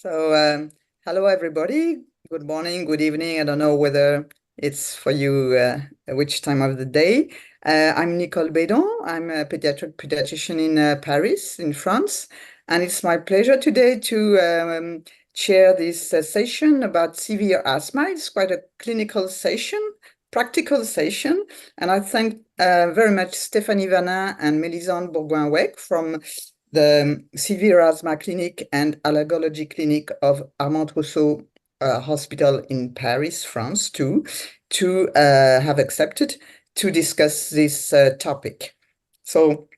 Hello everybody. Good morning, good evening. I don't know whether it's for you which time of the day. I'm Nicole Beydon. I'm a pediatrician in Paris, in France, and it's my pleasure today to chair this session about severe asthma. It's quite a clinical session, practical session, and I thank very much Stéphanie Wanin and Mélisande Bourgoin-Heck from the Severe Asthma Clinic and Allergology Clinic of Armand Trousseau Hospital in Paris, France, too, to have accepted to discuss this topic. So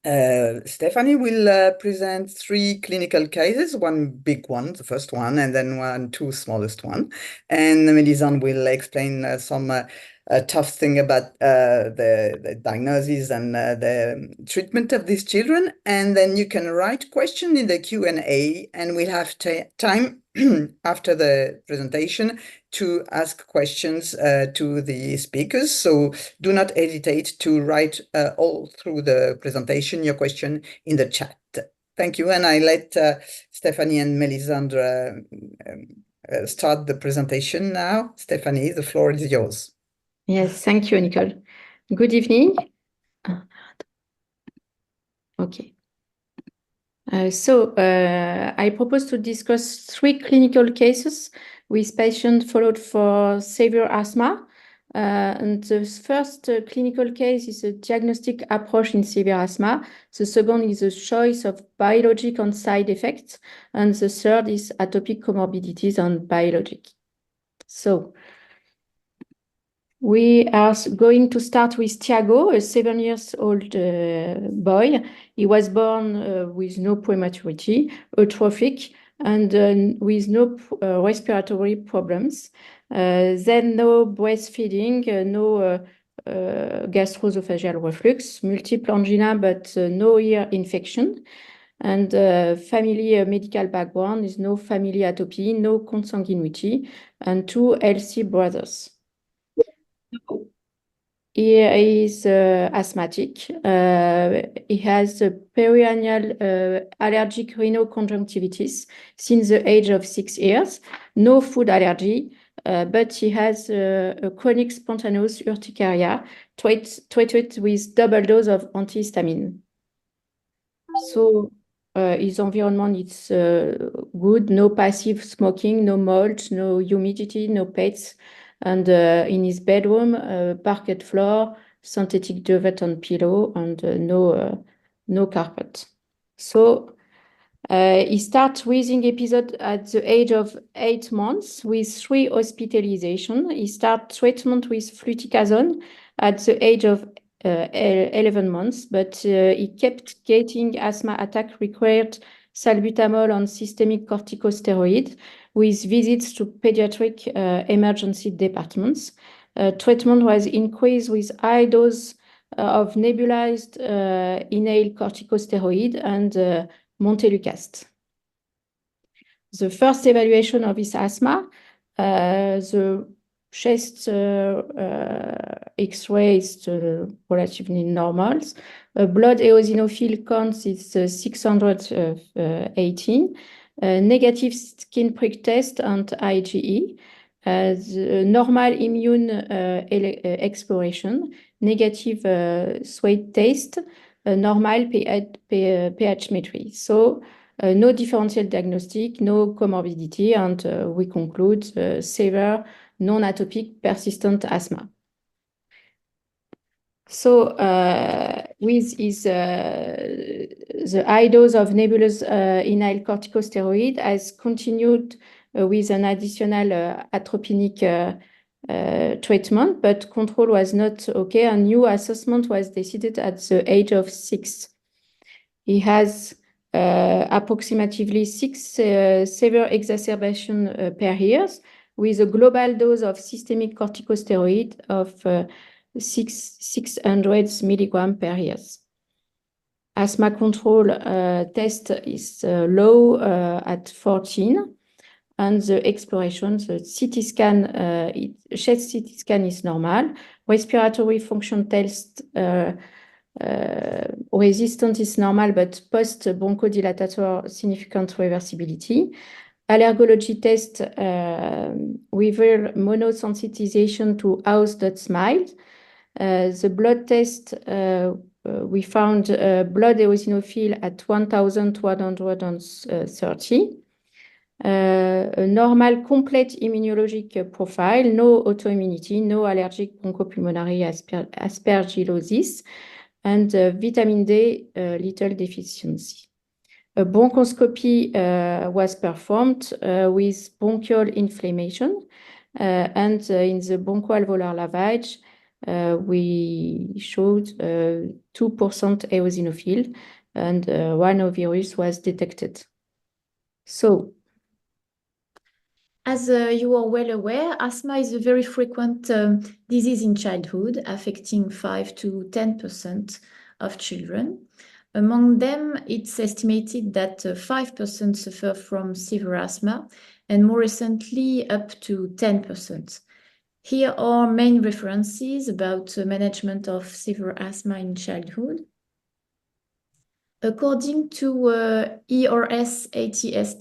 Stéphanie will present 3 clinical cases, one big one, the first one, and then 2 smallest one. And Mélisande will explain some tough thing about the diagnosis and the treatment of these children. And then you can write questions in the Q&A, and we'll have time after the presentation to ask questions to the speakers. So do not hesitate to write all through the presentation your question in the chat. Thank you. And I let Stéphanie and Mélisande start the presentation now. Stéphanie, the floor is yours. Yes, thank you, Nicole. Good evening. Okay. I propose to discuss 3 clinical cases with patients followed for severe asthma. And the first clinical case is a diagnostic approach in severe asthma. The second is a choice of biologic and side effects. And the third is atopic comorbidities and biologic. So we are going to start with Thiago, a 7-year-old boy. He was born with no prematurity, atrophic, and with no respiratory problems. Then no breastfeeding, no gastroesophageal reflux, multiple angina, but no ear infection. And family medical background is no family atopy, no consanguinity, and 2 healthy brothers. He is asthmatic. He has periannual allergic rhinoconjunctivitis since the age of 6 years. No food allergy, but he has a chronic spontaneous urticaria treated with double dose of antihistamine. So his environment is good, no passive smoking, no mold, no humidity, no pets. And in his bedroom, parquet floor, synthetic duvet and pillow, and no carpet. So he starts wheezing episode at the age of 8 months with 3 hospitalizations. He starts treatment with fluticasone at the age of 11 months, but he kept getting asthma attack, required salbutamol and systemic corticosteroid with visits to pediatric emergency departments. Treatment was increased with high dose of nebulized inhaled corticosteroid and Montelukast. The first evaluation of his asthma, the chest X-ray is relatively normal. Blood eosinophil count is 618. Negative skin prick test and IgE. The normal immune exploration. Negative sweat taste. Normal pH metry. So no differential diagnostic, no comorbidity, and we conclude severe non-atopic persistent asthma. So with his the high dose of nebulous inhaled corticosteroid has continued with an additional atropinic treatment, but control was not okay. A new assessment was decided at the age of 6. He has approximately 6 severe exacerbation per year, with a global dose of systemic corticosteroid of 600 milligrams per year. Asthma control test is low at 14, and the exploration, the CT scan, chest CT scan is normal. Respiratory function test resistance is normal, but post-bronchodilator significant reversibility. allergology test reveal monosensitization to house dust smile. The blood test, we found blood eosinophil at 1,230. A normal complete immunologic profile, no autoimmunity, no allergic bronchopulmonary aspergillosis, and vitamin D little deficiency. A bronchoscopy was performed with bronchial inflammation, and in the bronchoalveolar lavage, we showed 2% eosinophil, and rhinovirus was detected. So, as you are well aware, asthma is a very frequent disease in childhood, affecting 5 to 10% of children. Among them, it's estimated that 5% suffer from severe asthma, and more recently, up to 10%. Here are main references about management of severe asthma in childhood. According to ERS-ATS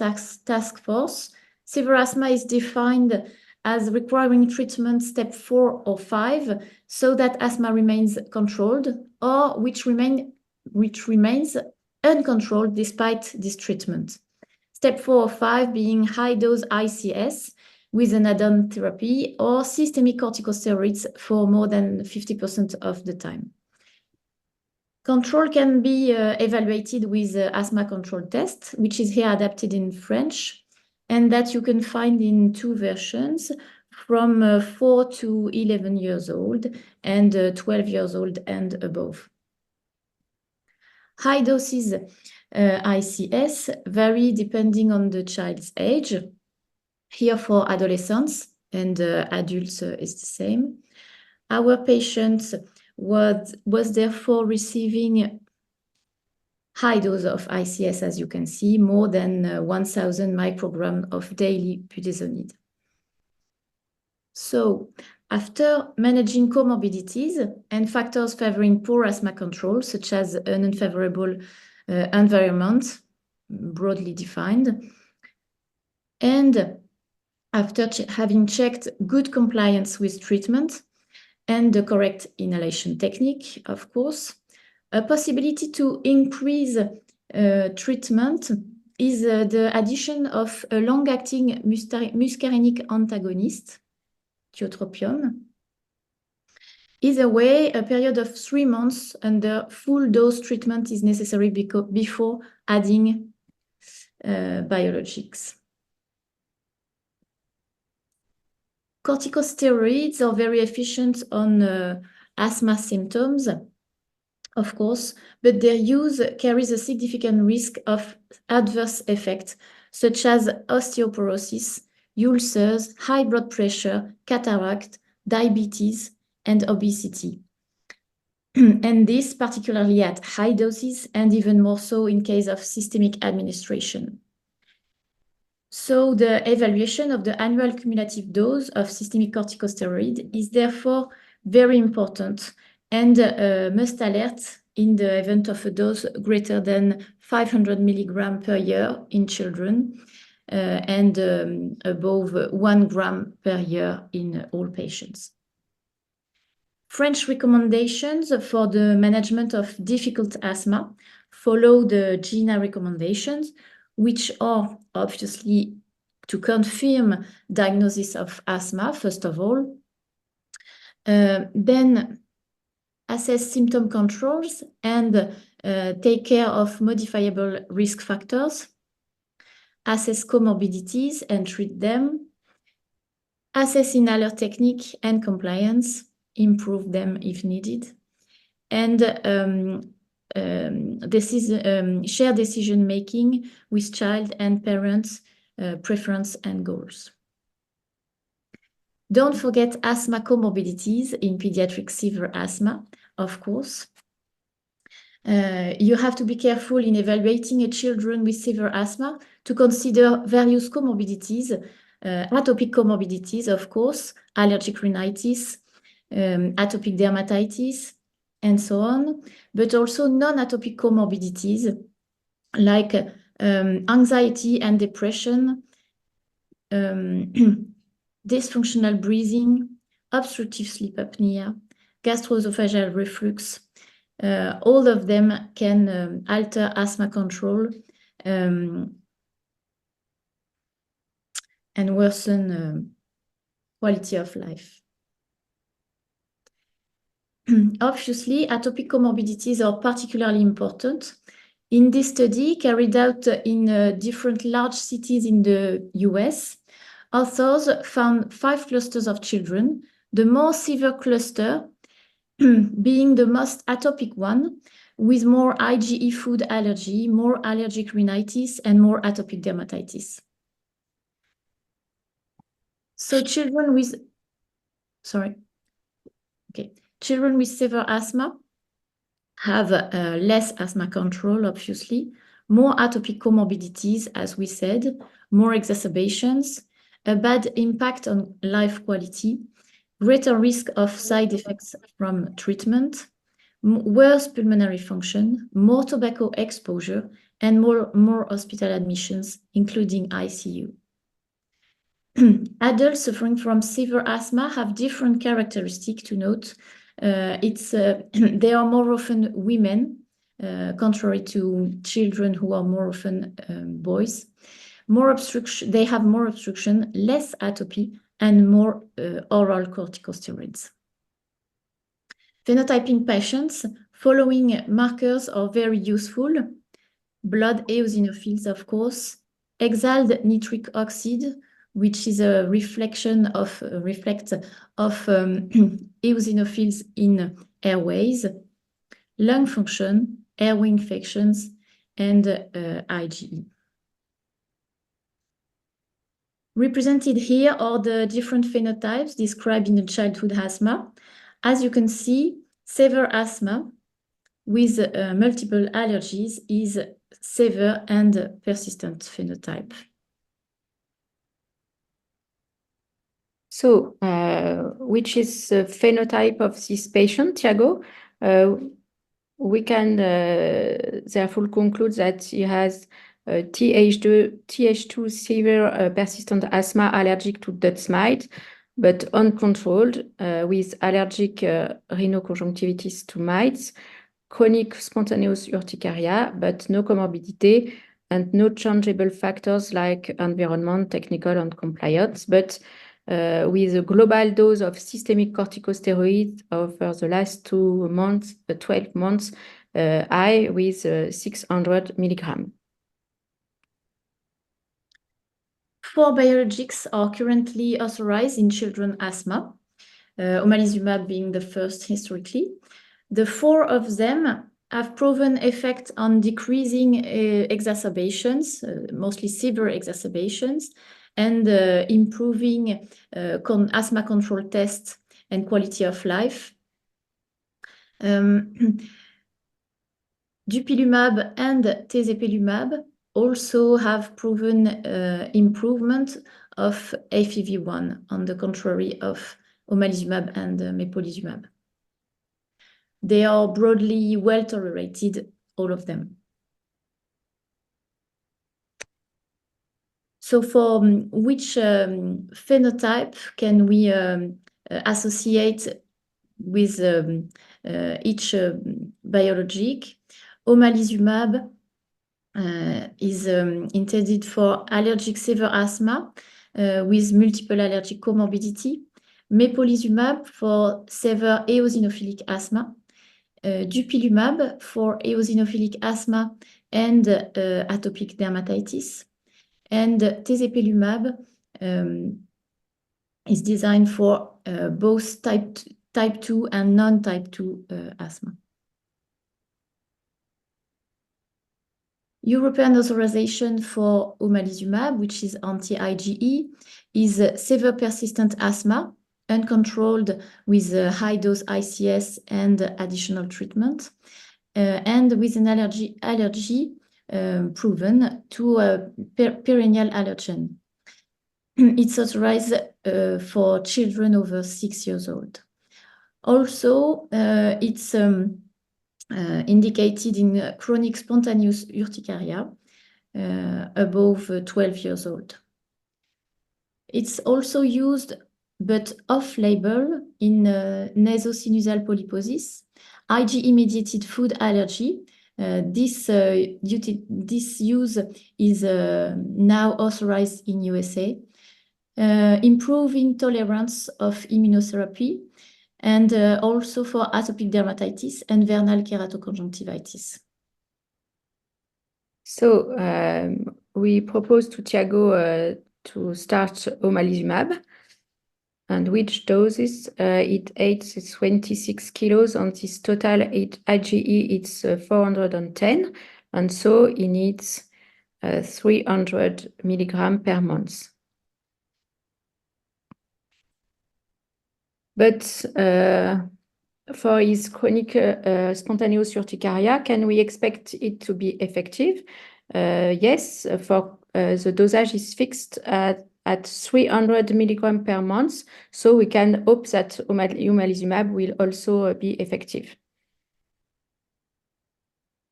task force, severe asthma is defined as requiring treatment step 4 or 5 so that asthma remains controlled or which remains uncontrolled despite this treatment. Step 4 or 5 being high-dose ICS with an add-on therapy or systemic corticosteroids for more than 50% of the time. Control can be evaluated with asthma control test, which is here adapted in French, and that you can find in 2 versions from 4 to 11 years old and 12 years old and above. High doses ICS vary depending on the child's age. Here for adolescents and adults is the same. Our patient was therefore receiving high dose of ICS, as you can see, more than 1,000 micrograms of daily budesonide. So, after managing comorbidities and factors favoring poor asthma control, such as an unfavorable environment, broadly defined, and after having checked good compliance with treatment and the correct inhalation technique, of course, a possibility to increase treatment is the addition of a long-acting muscarinic antagonist, tiotropium. Either way, a period of 3 months under full dose treatment is necessary before adding biologics. Corticosteroids are very efficient on asthma symptoms, of course, but their use carries a significant risk of adverse effects, such as osteoporosis, ulcers, high blood pressure, cataract, diabetes, and obesity. And this particularly at high doses, and even more so in case of systemic administration. So the evaluation of the annual cumulative dose of systemic corticosteroid is therefore very important and must alert in the event of a dose greater than 500 milligrams per year in children and above 1 gram per year in all patients. French recommendations for the management of difficult asthma follow the GINA recommendations, which are obviously to confirm diagnosis of asthma, first of all, then assess symptom controls and take care of modifiable risk factors, assess comorbidities and treat them, assess inhaler technique and compliance, improve them if needed, and share decision-making with child and parents' preference and goals. Don't forget asthma comorbidities in pediatric severe asthma, of course. You have to be careful in evaluating a children with severe asthma to consider various comorbidities, atopic comorbidities, of course, allergic rhinitis, atopic dermatitis, and so on, but also non-atopic comorbidities like anxiety and depression, dysfunctional breathing, obstructive sleep apnea, gastroesophageal reflux. All of them can alter asthma control and worsen quality of life. Obviously, atopic comorbidities are particularly important. In this study, carried out in different large cities in the US, authors found 5 clusters of children, the more severe cluster being the most atopic one, with more IgE food allergy, more allergic rhinitis, and more atopic dermatitis. So children with severe asthma have less asthma control, obviously, more atopic comorbidities, as we said, more exacerbations, a bad impact on life quality, greater risk of side effects from treatment, worse pulmonary function, more tobacco exposure, and more hospital admissions, including ICU. Adults suffering from severe asthma have different characteristics to note. They are more often women, contrary to children who are more often boys. More obstruction, they have more obstruction, less atopy, and more oral corticosteroids. Phenotyping patients, following markers are very useful. Blood eosinophils, of course, exhaled nitric oxide, which is a reflect of eosinophils in airways, lung function, airway infections, and IgE. Represented here are the different phenotypes described in the childhood asthma. As you can see, severe asthma with multiple allergies is severe and persistent phenotype. So, which is the phenotype of this patient, Thiago? We can therefore conclude that he has Th2 severe persistent asthma allergic to Dutch mite, but uncontrolled with allergic rhinoconjunctivitis to mites, chronic spontaneous urticaria, but no comorbidity and no changeable factors like environment, technical, and compliance, but with a global dose of systemic corticosteroids over the last 12 months, high with 600 milligrams. 4 biologics are currently authorized in children asthma, omalizumab being the first historically. The 4 of them have proven effect on decreasing exacerbations, mostly severe exacerbations, and improving asthma control tests and quality of life. Dupilumab and tezepelumab also have proven improvement of FEV1, on the contrary of omalizumab and mepolizumab. They are broadly well tolerated, all of them. So for which phenotype can we associate with each biologic? Omalizumab is intended for allergic severe asthma with multiple allergic comorbidity. Mepolizumab for severe eosinophilic asthma. Dupilumab for eosinophilic asthma and atopic dermatitis. And tezepelumab is designed for both type 2 and non-type 2 asthma. European authorization for omalizumab, which is anti-IgE, is severe persistent asthma, uncontrolled with high-dose ICS and additional treatment, and with an allergy proven to a perennial allergen. It's authorized for children over 6 years old. Also, it's indicated in chronic spontaneous urticaria above 12 years old. It's also used, but off-label, in nasosinusal polyposis, IgE-mediated food allergy. This use is now authorized in USA. Improving tolerance of immunotherapy, and also for atopic dermatitis and vernal keratoconjunctivitis. So we propose to Thiago to start omalizumab, and which doses it ate 26 kilos on this total IgE, it's 410, and so he needs 300 milligram per month. But for his chronic spontaneous urticaria, can we expect it to be effective? Yes, for the dosage is fixed at 300 milligrams per month, so we can hope that omalizumab will also be effective.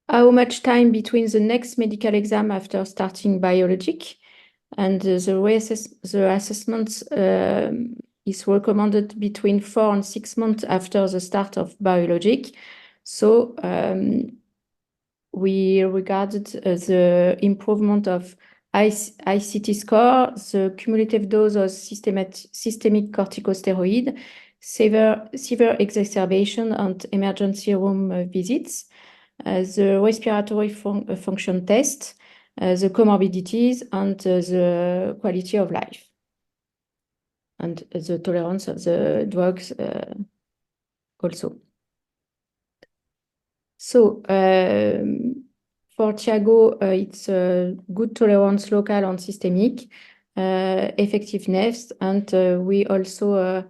How much time between the next medical exam after starting biologic? And the assessment is recommended between 4 and 6 months after the start of biologic. So we regarded the improvement of ICT score, the cumulative dose of systemic corticosteroid, severe exacerbation and emergency room visits, the respiratory function test, the comorbidities, and the quality of life, and the tolerance of the drugs also. So for Thiago, it's a good tolerance local and systemic, effectiveness, and we also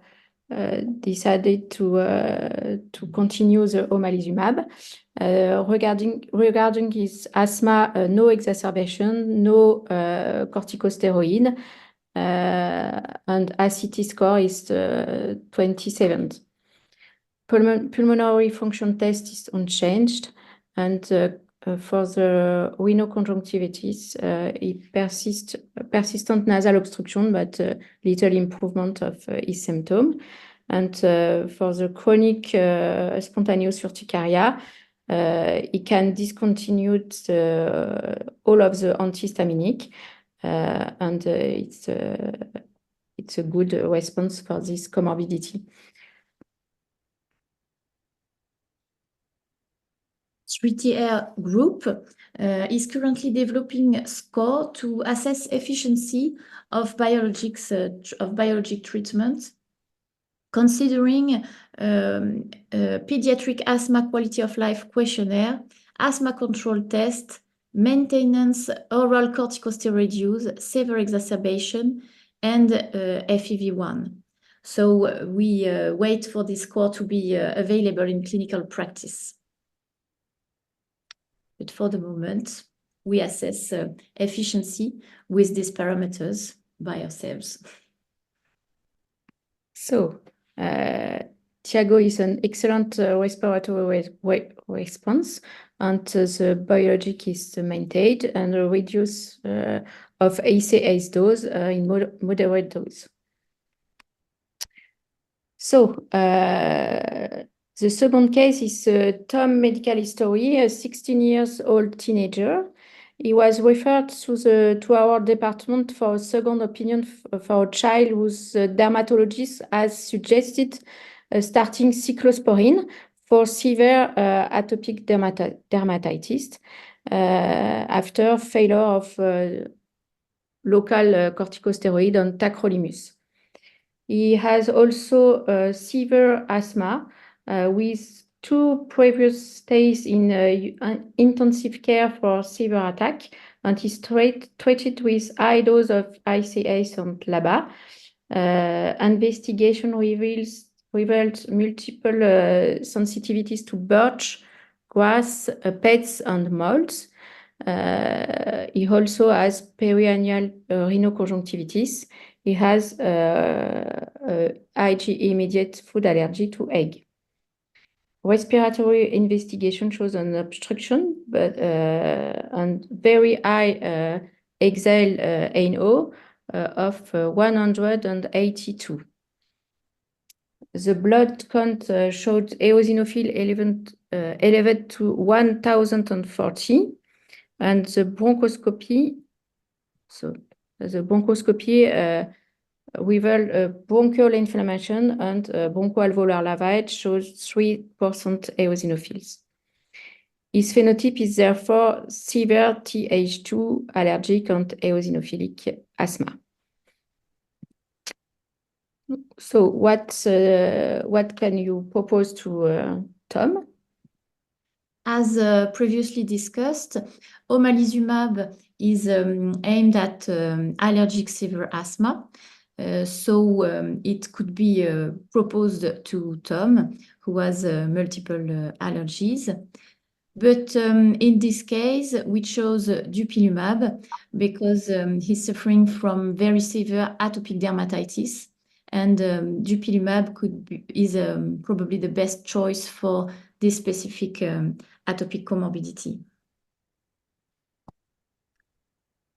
decided to continue the omalizumab. Regarding his asthma, no exacerbation, no corticosteroid, and ACT score is 27. Pulmonary function test is unchanged, and for the rhinoconjunctivitis, it persistent nasal obstruction, but little improvement of his symptom. And for the chronic spontaneous urticaria, he can discontinue all of the antihistaminic, and it's a good response for this comorbidity. 3TR group is currently developing a score to assess efficiency of biologics biologic treatment, considering pediatric asthma quality of life questionnaire, asthma control test, maintenance oral corticosteroid use, severe exacerbation, and FEV1. So we wait for this score to be available in clinical practice. But for the moment, we assess efficiency with these parameters by ourselves. So, Thiago is an excellent respiratory response, and the biologic is maintained, and a reduce of ACA's dose in moderate dose. So, the second case is Tom medical history, a 16-year-old teenager. He was referred to our department for a second opinion for a child whose dermatologist has suggested starting cyclosporine for severe atopic dermatitis after failure of local corticosteroid and tacrolimus. He has also severe asthma with 2 previous stays in intensive care for severe attack, and is treated with high dose of ICS and LABA. Investigation revealed multiple sensitivities to birch, grass, pets, and molds. He also has periannual rhinoconjunctivitis. He has IgE-mediated food allergy to egg. Respiratory investigation shows an obstruction, but and very high exhale NO, of 182. The blood count showed eosinophil elevated to 1040, and the bronchoscopy, revealed bronchial inflammation and bronchoalveolar lavage shows 3% eosinophils. His phenotype is therefore severe Th2 allergic and eosinophilic asthma. So what can you propose to Tom? As previously discussed, omalizumab is aimed at allergic severe asthma. So it could be proposed to Tom, who has multiple allergies. But in this case, we chose dupilumab because he's suffering from very severe atopic dermatitis. And dupilumab is probably the best choice for this specific atopic comorbidity.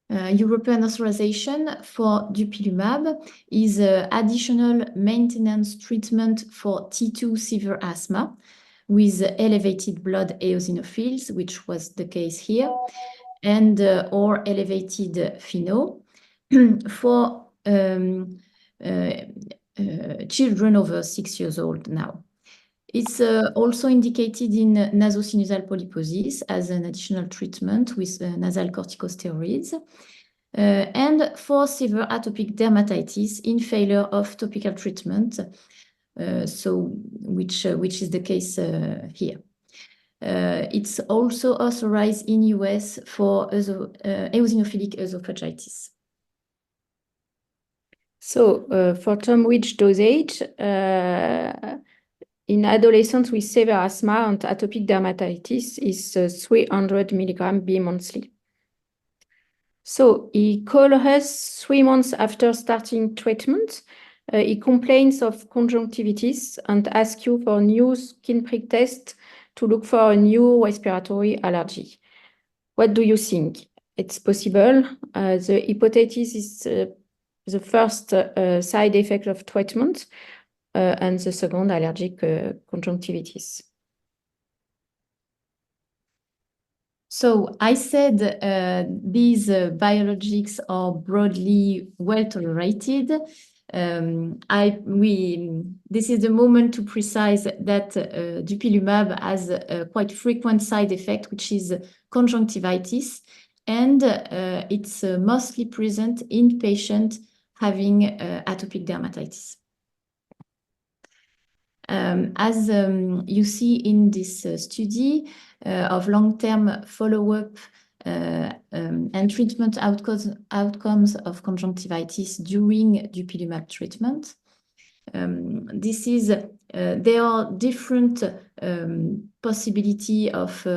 European authorization for dupilumab is additional maintenance treatment for T2 severe asthma with elevated blood eosinophils, which was the case here, and or elevated FeNO for children over 6 years old now. It's also indicated in nasosinusal polyposis as an additional treatment with nasal corticosteroids, and for severe atopic dermatitis in failure of topical treatment, which is the case here. It's also authorized in US for eosinophilic esophagitis. So for Tom, which dosage? In adolescents with severe asthma and atopic dermatitis is 300 milligrams bi-monthly. So he called us 3 months after starting treatment. He complains of conjunctivitis and asks you for a new skin prick test to look for a new respiratory allergy. What do you think? It's possible. The hepatitis is the first side effect of treatment, and the second, allergic conjunctivitis. So I said these biologics are broadly well tolerated. This is the moment to precise that dupilumab has a quite frequent side effect, which is conjunctivitis, and it's mostly present in patients having atopic dermatitis. As you see in this study of long-term follow-up and treatment outcomes of conjunctivitis during dupilumab treatment, there are different possibility of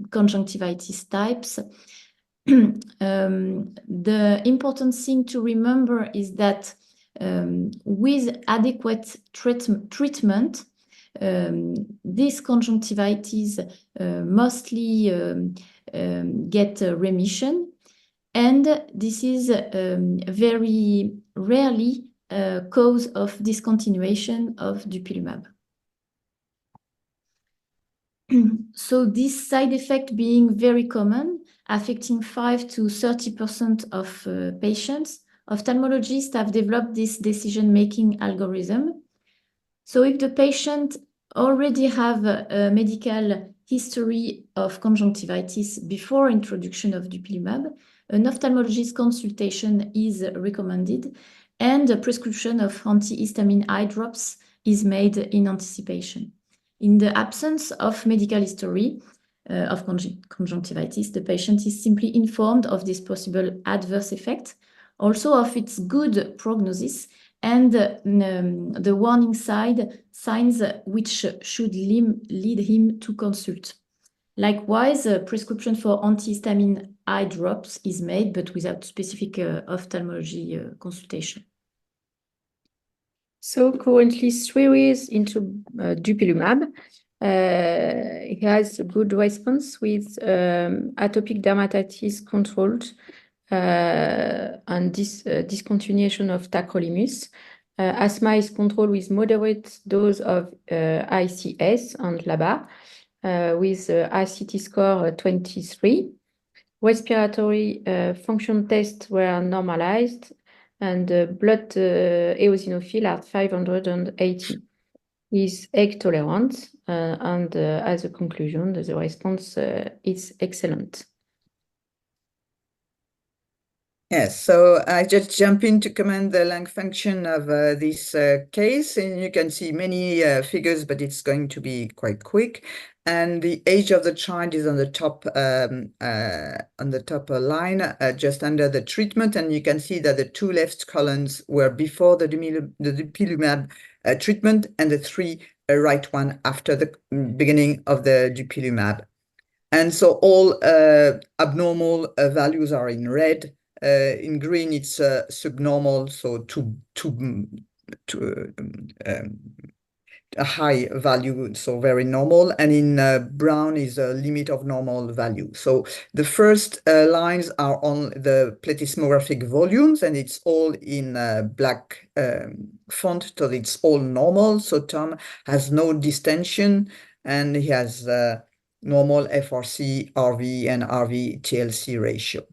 conjunctivitis types. The important thing to remember is that with adequate treatment, this conjunctivitis mostly get remission, and this is very rarely a cause of discontinuation of dupilumab. So this side effect being very common, affecting 5 to 30% of patients, ophthalmologists have developed this decision-making algorithm. So if the patient already have a medical history of conjunctivitis before introduction of dupilumab, an ophthalmologist consultation is recommended, and a prescription of antihistamine eye drops is made in anticipation. In the absence of medical history of conjunctivitis, the patient is simply informed of this possible adverse effect, also of its good prognosis, and the warning signs which should lead him to consult. Likewise, a prescription for antihistamine eye drops is made, but without specific ophthalmology consultation. So currently 3 years into dupilumab, he has a good response with atopic dermatitis controlled and discontinuation of tacrolimus. Asthma is controlled with moderate dose of ICS and LABA with ICT score 23. Respiratory function tests were normalized, and blood eosinophil at 580 is egg tolerant, and as a conclusion, the response is excellent. Yes, so I just jump in to comment the lung function of this case, and you can see many figures, but it's going to be quite quick. And the age of the child is on the top line, just under the treatment, and you can see that the two left columns were before the dupilumab treatment, and the three right one after the beginning of the dupilumab. And so all abnormal values are in red. In green, it's subnormal, so a high value, so very normal. And in brown is a limit of normal value. So the first lines are on the plethysmographic volumes, and it's all in black font, so it's all normal. So Tom has no distension, and he has normal FRC, RV, and RV TLC ratio.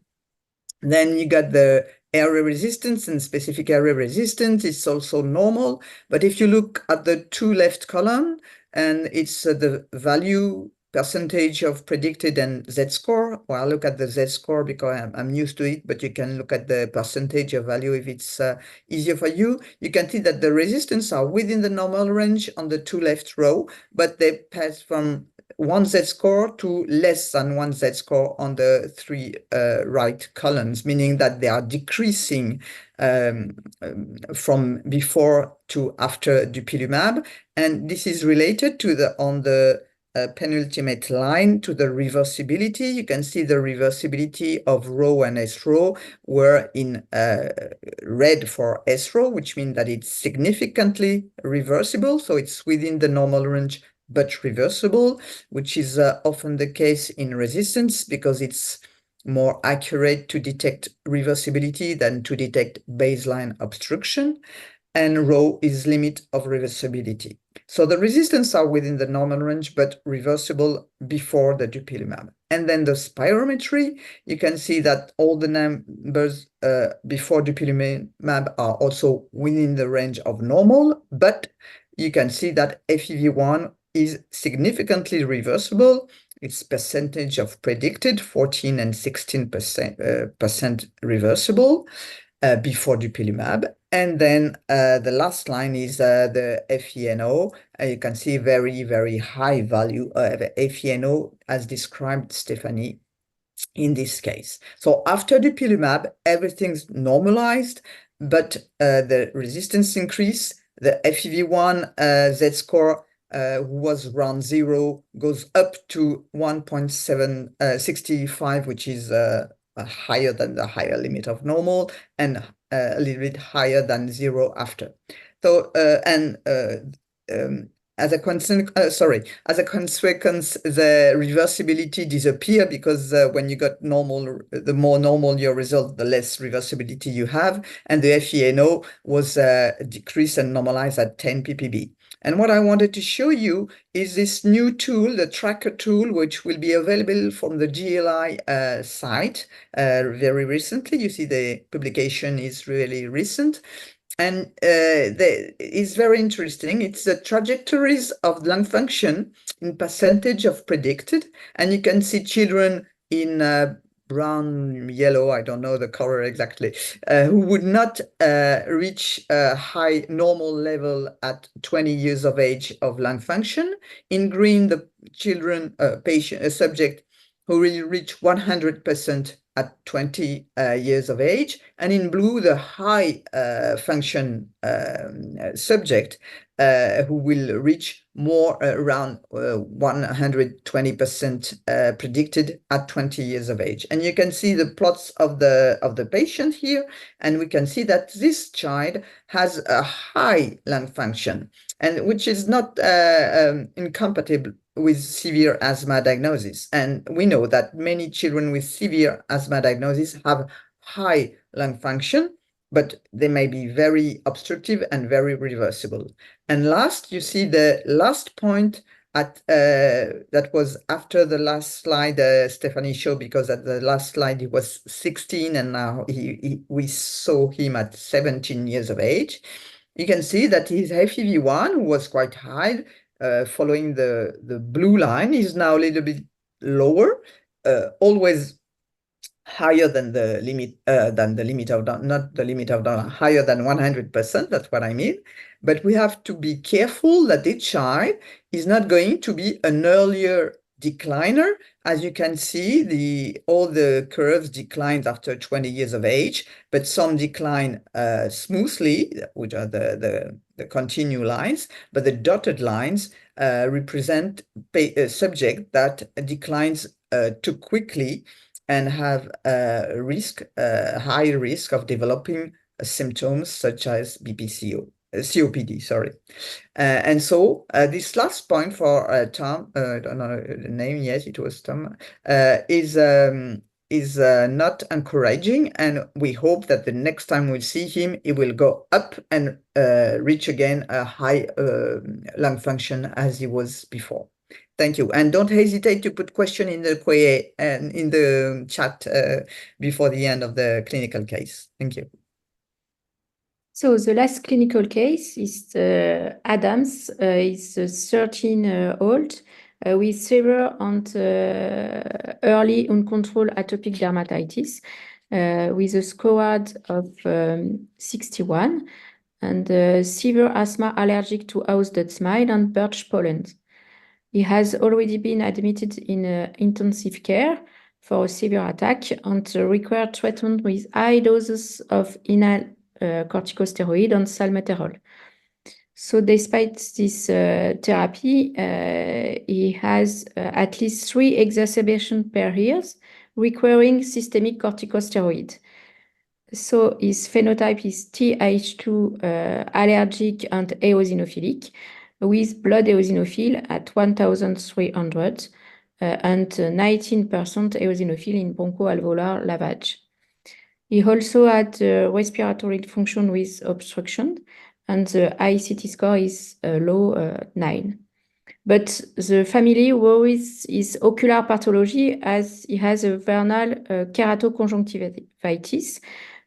Then you got the area resistance and specific area resistance. It's also normal. But if you look at the two left column, and it's the value percentage of predicted and Z-score. Well, I look at the Z-score because I'm used to it, but you can look at the percentage of value if it's easier for you. You can see that the resistance are within the normal range on the two left row, but they pass from 1 Z-score to less than 1 Z-score on the three right columns, meaning that they are decreasing from before to after dupilumab. And this is related to on the penultimate line to the reversibility. You can see the reversibility of rho and S rho were in red for S rho, which means that it's significantly reversible. So it's within the normal range, but reversible, which is often the case in resistance because it's more accurate to detect reversibility than to detect baseline obstruction. And rho is limit of reversibility. So the resistance are within the normal range, but reversible before the dupilumab. And then the spirometry, you can see that all the numbers before dupilumab are also within the range of normal, but you can see that FEV1 is significantly reversible. Its percentage of predicted 14 and 16% reversible before dupilumab. And then the last line is the FeNO. You can see very, very high value of FeNO as described, Stéphanie, in this case. So after dupilumab, everything's normalized, but the resistance increase, the FEV1 Z-score was around 0, goes up to 1.765, which is higher than the higher limit of normal, and a little bit higher than 0 after. So as a consequence, the reversibility disappear because when you got normal, the more normal your result, the less reversibility you have, and the FeNO was decreased and normalized at 10 ppb. And what I wanted to show you is this new tool, the tracker tool, which will be available from the GLI site very recently. You see the publication is really recent. And it's very interesting. It's the trajectories of lung function in percentage of predicted. And you can see children in brown, yellow, I don't know the color exactly, who would not reach a high normal level at 20 years of age of lung function. In green, the children, subject who will reach 100% at 20 years of age. And in blue, the high function subject who will reach more around 120% predicted at 20 years of age. And you can see the plots of the patient here, and we can see that this child has a high lung function, and which is not incompatible with severe asthma diagnosis. And we know that many children with severe asthma diagnosis have high lung function, but they may be very obstructive and very reversible. And last, you see the last point that was after the last slide Stephanie showed, because at the last slide he was 16 and now we saw him at 17 years of age. You can see that his FEV1 was quite high, following the blue line, is now a little bit lower, always higher than the limit of not the limit of higher than 100%. That's what I mean. But we have to be careful that each child is not going to be an earlier decliner. As you can see, all the curves declined after 20 years of age, but some decline smoothly, which are the continue lines, but the dotted lines represent a subject that declines too quickly and have high risk of developing symptoms such as COPD, sorry. And so this last point for Tom, I don't know the name, yes, it was Tom, is not encouraging, and we hope that the next time we see him, he will go up and reach again a high lung function as he was before. Thank you. And don't hesitate to put question in the QA and in the chat before the end of the clinical case. Thank you. So the last clinical case is Adams. He's 13-year-old with severe and early uncontrolled atopic dermatitis with a score of 61 and severe asthma allergic to house dust mite and birch pollen. He has already been admitted in intensive care for a severe attack and required treatment with high doses of inhaled corticosteroid and salmeterol. So despite this therapy, he has at least 3 exacerbations per year requiring systemic corticosteroid. So his phenotype is Th2 allergic and eosinophilic, with blood eosinophil at 1,300 and 19% eosinophil in bronchoalveolar lavage. He also had respiratory function with obstruction, and the ICT score is low 9. But the family worries his ocular pathology as he has a vernal keratoconjunctivitis,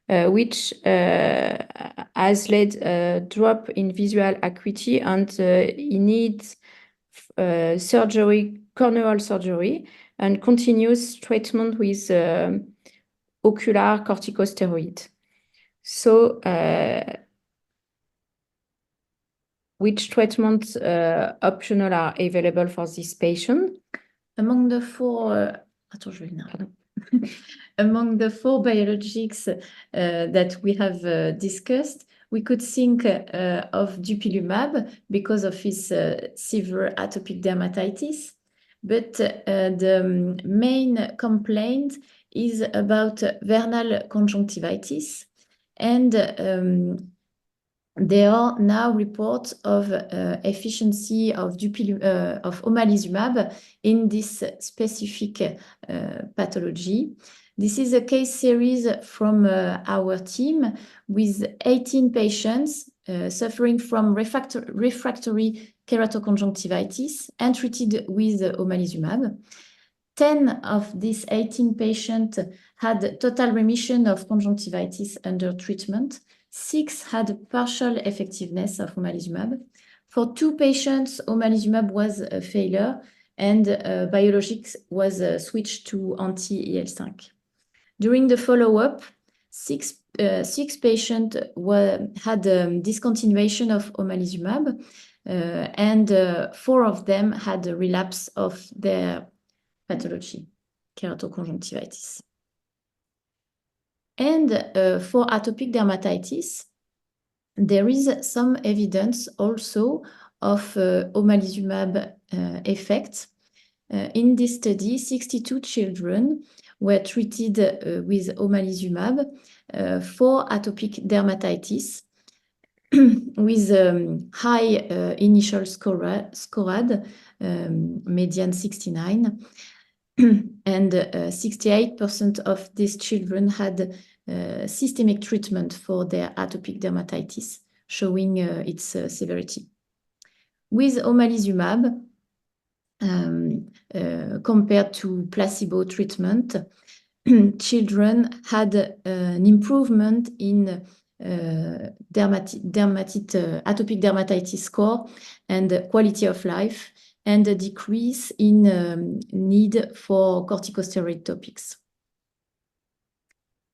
which has led a drop in visual acuity, and he needs surgery, corneal surgery, and continuous treatment with ocular corticosteroid. So, which treatment optional are available for this patient? Among the 4, among the 4 biologics that we have discussed, we could think of dupilumab because of his severe atopic dermatitis, but the main complaint is about vernal conjunctivitis, and there are now reports of efficiency of omalizumab in this specific pathology. This is a case series from our team with 18 patients suffering from refractory keratoconjunctivitis and treated with omalizumab. 10 of these 18 patients had total remission of conjunctivitis under treatment. 6 had partial effectiveness of omalizumab. For 2 patients, omalizumab was a failure, and Biologics was switched to anti-IL-5. During the follow-up, 6 patients had discontinuation of omalizumab, and 4 of them had a relapse of their pathology, keratoconjunctivitis. And for atopic dermatitis, there is some evidence also of omalizumab effect. In this study, 62 children were treated with omalizumab for atopic dermatitis with high initial score, median 69, and 68% of these children had systemic treatment for their atopic dermatitis, showing its severity. With omalizumab, compared to placebo treatment, children had an improvement in atopic dermatitis score and quality of life, and a decrease in need for corticosteroid topics.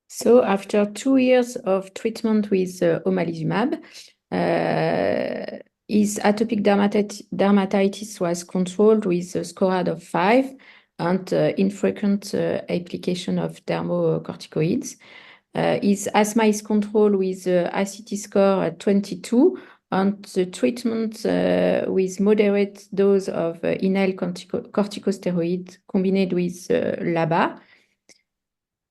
So after 2 years of treatment with omalizumab, his atopic dermatitis was controlled with a SCORAD of 5 and infrequent application of dermocorticoids. His asthma is controlled with ACT score at 22, and the treatment with moderate dose of inhaled corticosteroid combined with LABA.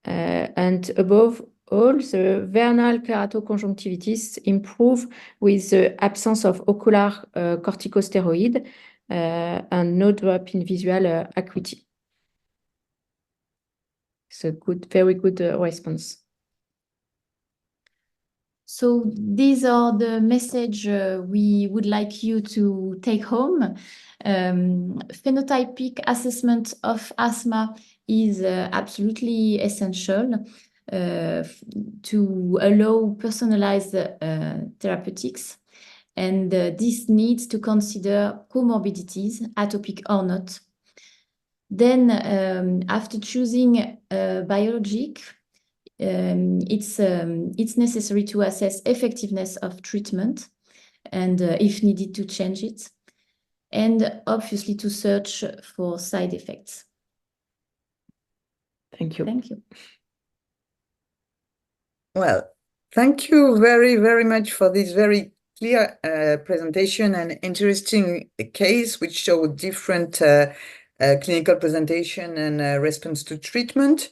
And above all, the vernal keratoconjunctivitis improve with the absence of ocular corticosteroid and no drop in visual acuity. So very good response. So these are the message we would like you to take home. Phenotypic assessment of asthma is absolutely essential to allow personalized therapeutics. And this needs to consider comorbidities, atopic or not. Then after choosing a biologic, it's necessary to assess effectiveness of treatment and if needed to change it, and obviously to search for side effects. Thank you. Thank you. Well, thank you very, very much for this very clear presentation and interesting case, which show different clinical presentation and response to treatment.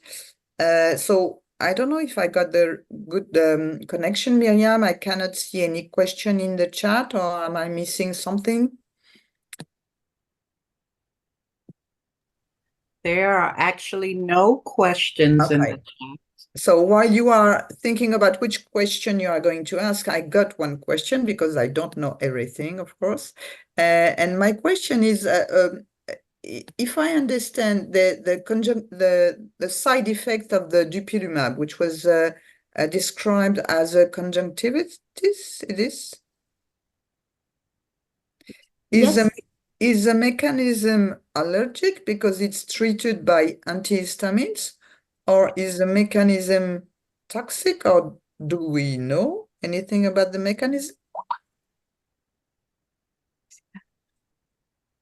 So I don't know if I got the good connection, Miriam. I cannot see any question in the chat, or am I missing something? There are actually no questions in the chat. So while you are thinking about which question you are going to ask, I got one question because I don't know everything, of course. And my question is, if I understand the side effect of the dupilumab, which was described as a conjunctivitis, it is? Yes. Is the mechanism allergic because it's treated by antihistamines, or is the mechanism toxic, or do we know anything about the mechanism?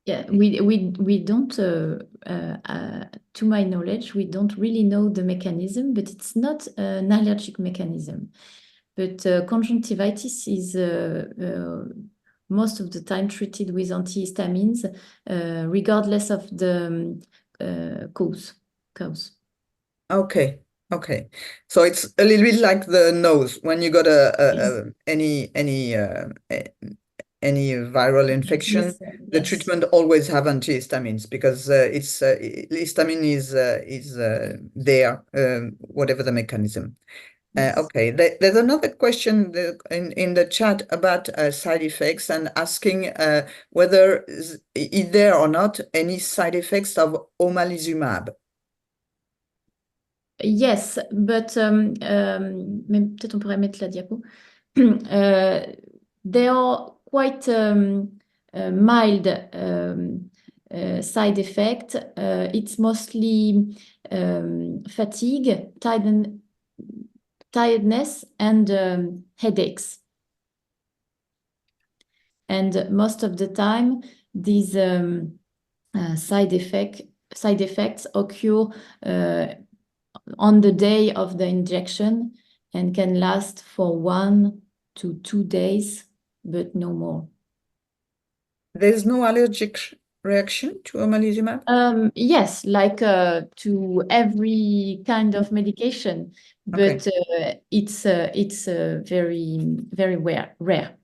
Yeah, we don't, to my knowledge, we don't really know the mechanism, but it's not an allergic mechanism. But conjunctivitis is most of the time treated with antihistamines, regardless of the cause. Okay. So it's a little bit like the nose when you got any viral infection. Yes, the yes. treatment always have antihistamines because histamine is there, whatever the mechanism. Yes. Okay, there's another question in the chat about side effects and asking whether is there or not any side effects of omalizumab. Yes, but même peut-être on pourrait mettre la diapo. They are quite mild side effect. It's mostly fatigue, tiredness, and headaches. And most of the time, these side effects occur on the day of the injection and can last for 1 to 2 days, but no more. There's no allergic reaction to omalizumab? Yes, like to every kind of medication, but it's very, very rare.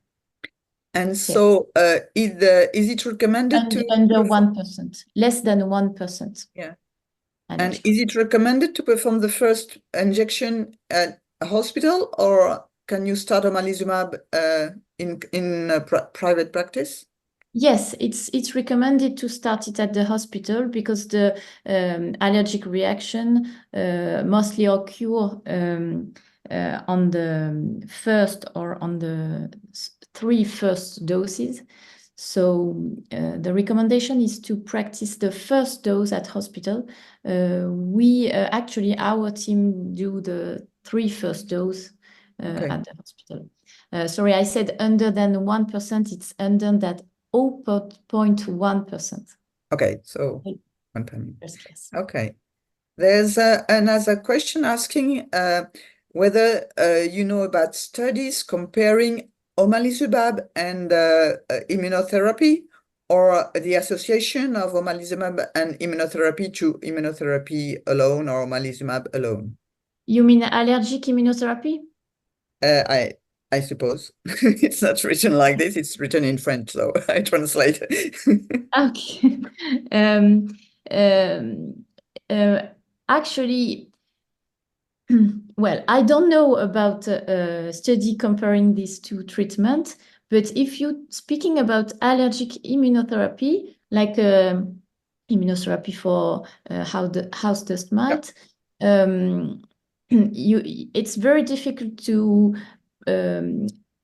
And so is it recommended to under 1%, less than 1%? Yeah. Allergic. And is it recommended to perform the first injection a hospital, or can you start omalizumab in private practice? Yes, it's recommended to start it at the hospital because the allergic reaction mostly occur on the first or on the 3 first doses. So the recommendation is to practice the first dose at hospital. We actually, our team do the 3 first dose at the hospital. Sorry, I said under than 1%. It's under that 0.1%. Okay, so 1%. First class. Okay. There's another question asking whether you know about studies comparing omalizumab and immunotherapy, or the association of omalizumab and immunotherapy to immunotherapy alone or omalizumab alone. You mean allergic immunotherapy? I suppose. It's not written like this, it's written in French, so I translate. Okay. Actually, well, I don't know about a study comparing these 2 treatments, but if you speaking about allergic immunotherapy, like immunotherapy for house dust mite, it's very difficult to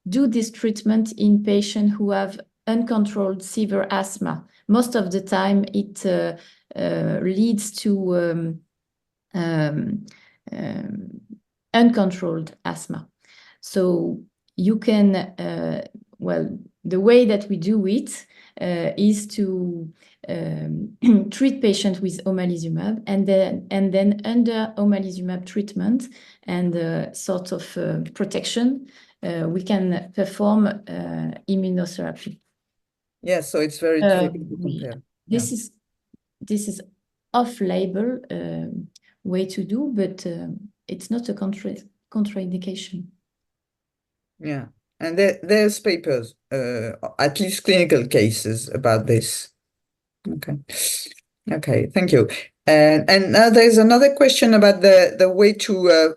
do this treatment in patients who have uncontrolled severe asthma. Most of the time, it leads to uncontrolled asthma. So you can, well, the way that we do it is to treat patients with omalizumab, and then under omalizumab treatment and sort of protection, we can perform immunotherapy. Yeah, so it's very difficult to compare. This is off-label way to do, but it's not a contraindication. Yeah, and there's papers, at least clinical cases about this. Okay, thank you. And now there's another question about the way to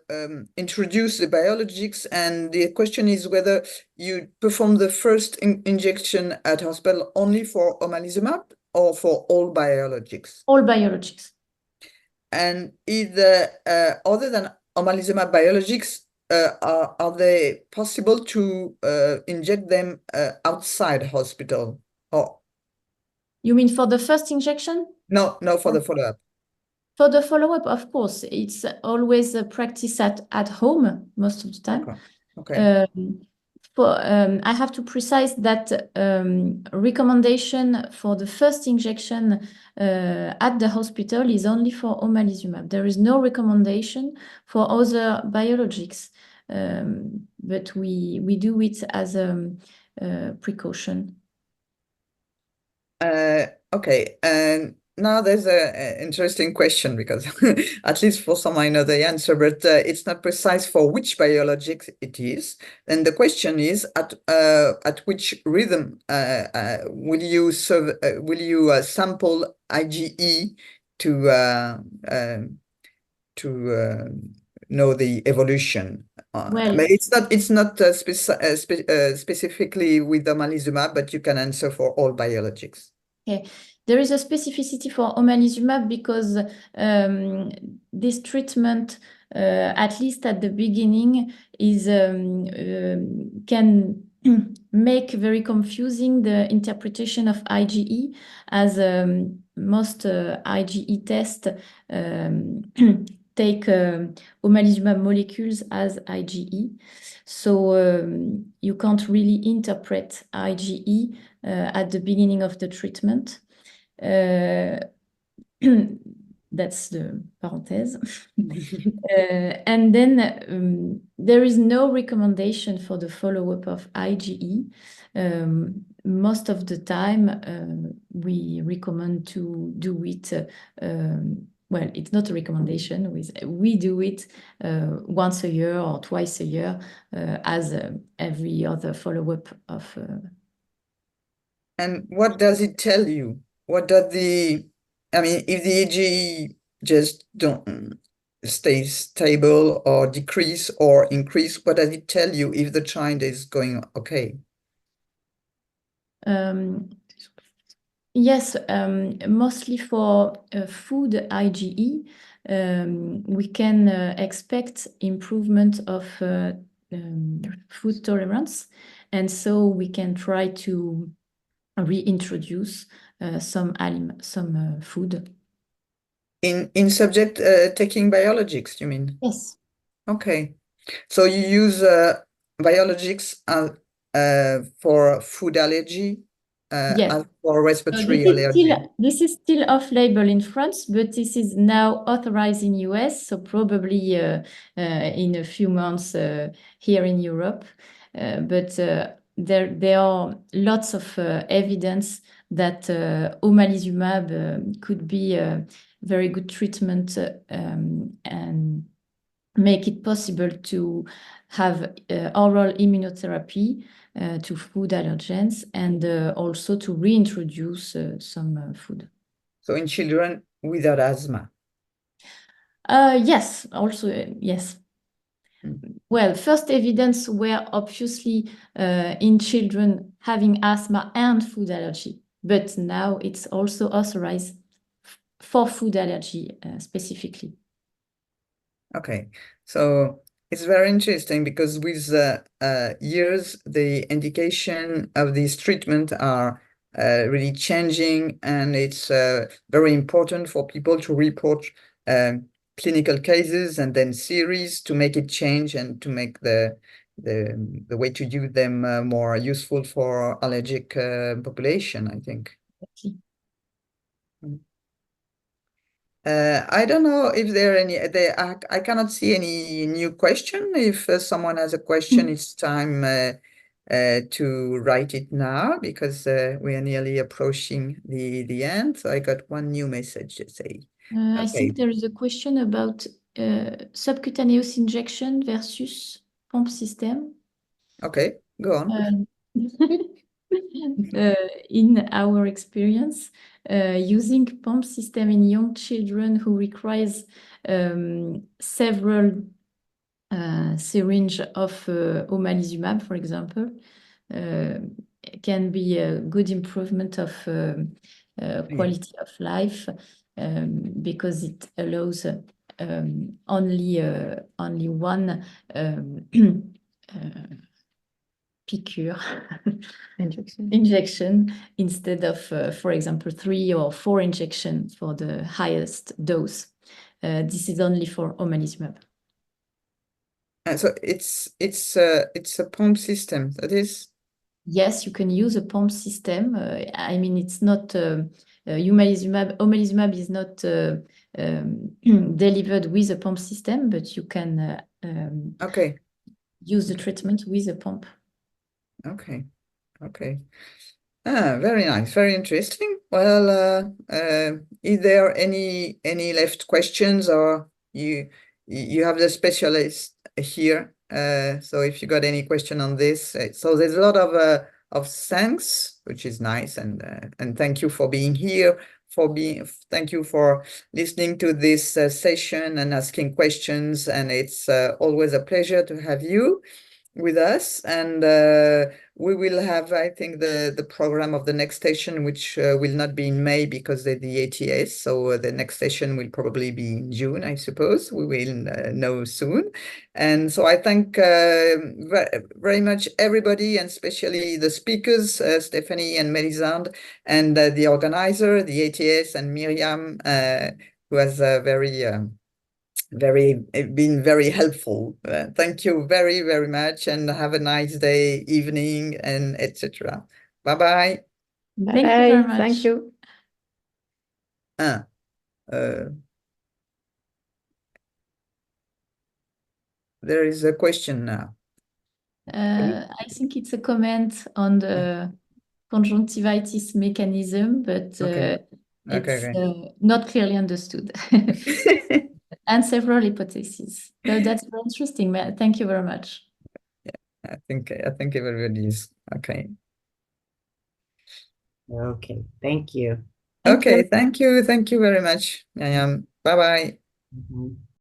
introduce the biologics, and the question is whether you perform the first injection at hospital only for omalizumab or for all biologics? All biologics. And either other than omalizumab biologics, are they possible to inject them outside hospital? Or you mean for the first injection? No, for the follow-up. For the follow-up, of course, it's always a practice at home most of the time. Okay. I have to precise that recommendation for the first injection at the hospital is only for omalizumab. There is no recommendation for other biologics, but we do it as a precaution. Okay, and now there's an interesting question, because at least for some I know the answer, but it's not precise for which biologics it is. And the question is, at which rhythm will you sample IgE to know the evolution? Well, but it's not specifically with omalizumab, but you can answer for all biologics. Okay, there is a specificity for omalizumab because this treatment, at least at the beginning, is can make very confusing the interpretation of IgE, as most IgE tests take omalizumab molecules as IgE. So you can't really interpret IgE at the beginning of the treatment. That's the parenthèse. And then there is no recommendation for the follow-up of IgE. Most of the time, we recommend to do it. Well, it's not a recommendation. We do it once a year or twice a year, as every other follow-up of. And what does it tell you? What does if the IgE just stays stable or decrease or increase? What does it tell you if the child is going okay? Yes, mostly for food IgE, we can expect improvement of food tolerance, and so we can try to reintroduce some food. In subject taking biologics, you mean? Yes. Okay. So you use biologics for food allergy, Yes. as for respiratory allergy. This is still off-label in France, but this is now authorized in US, so probably in a few months here in Europe. But there are lots of evidence that omalizumab could be a very good treatment and make it possible to have oral immunotherapy to food allergens and also to reintroduce some food. So in children without asthma. Yes, also, yes. Well, first evidence were obviously in children having asthma and food allergy, but now it's also authorized for food allergy specifically. Okay, so it's very interesting because with years, the indication of this treatment are really changing, and it's very important for people to report clinical cases and then series to make it change and to make the way to use them more useful for allergic population, I think. Exactly. I don't know if there are any. I cannot see any new question. If someone has a question, it's time to write it now because we are nearly approaching the end. So I got one new message to say. I think there is a question about subcutaneous injection versus pump system. Okay, go on. In our experience, using pump system in young children who requires several syringe of omalizumab, for example, can be a good improvement of quality of life because it allows only one piqûre injection instead of, for example, 3 or 4 injections for the highest dose. This is only for omalizumab. So it's a pump system. That is. Yes, you can use a pump system. I mean, it's not omalizumab. Omalizumab is not delivered with a pump system, but you can use the treatment with a pump. Okay. Very nice, very interesting. Well, is there any left questions, or you have the specialist here? So if you got any question on this, so there's a lot of thanks, which is nice, and thank you for being here, thank you for listening to this session and asking questions, and it's always a pleasure to have you with us, and we will have, I think, the program of the next session, which will not be in May because of the ATS. So the next session will probably be in June, I suppose. We will know soon. And so I thank very much everybody, and especially the speakers, Stéphanie and Mélisande, and the organizer, the ATS, and Miriam, who has been very helpful. Thank you very, very much, and have a nice day, evening, and etc. Bye-bye. Bye. Thank you very much. Thank you. There is a question now. I think it's a comment on the conjunctivitis mechanism, but it's not clearly understood. And several hypotheses. So that's very interesting. Thank you very much. Yeah, I think everybody is okay. Okay, thank you. Okay, thank you very much. Bye-bye. Mhm.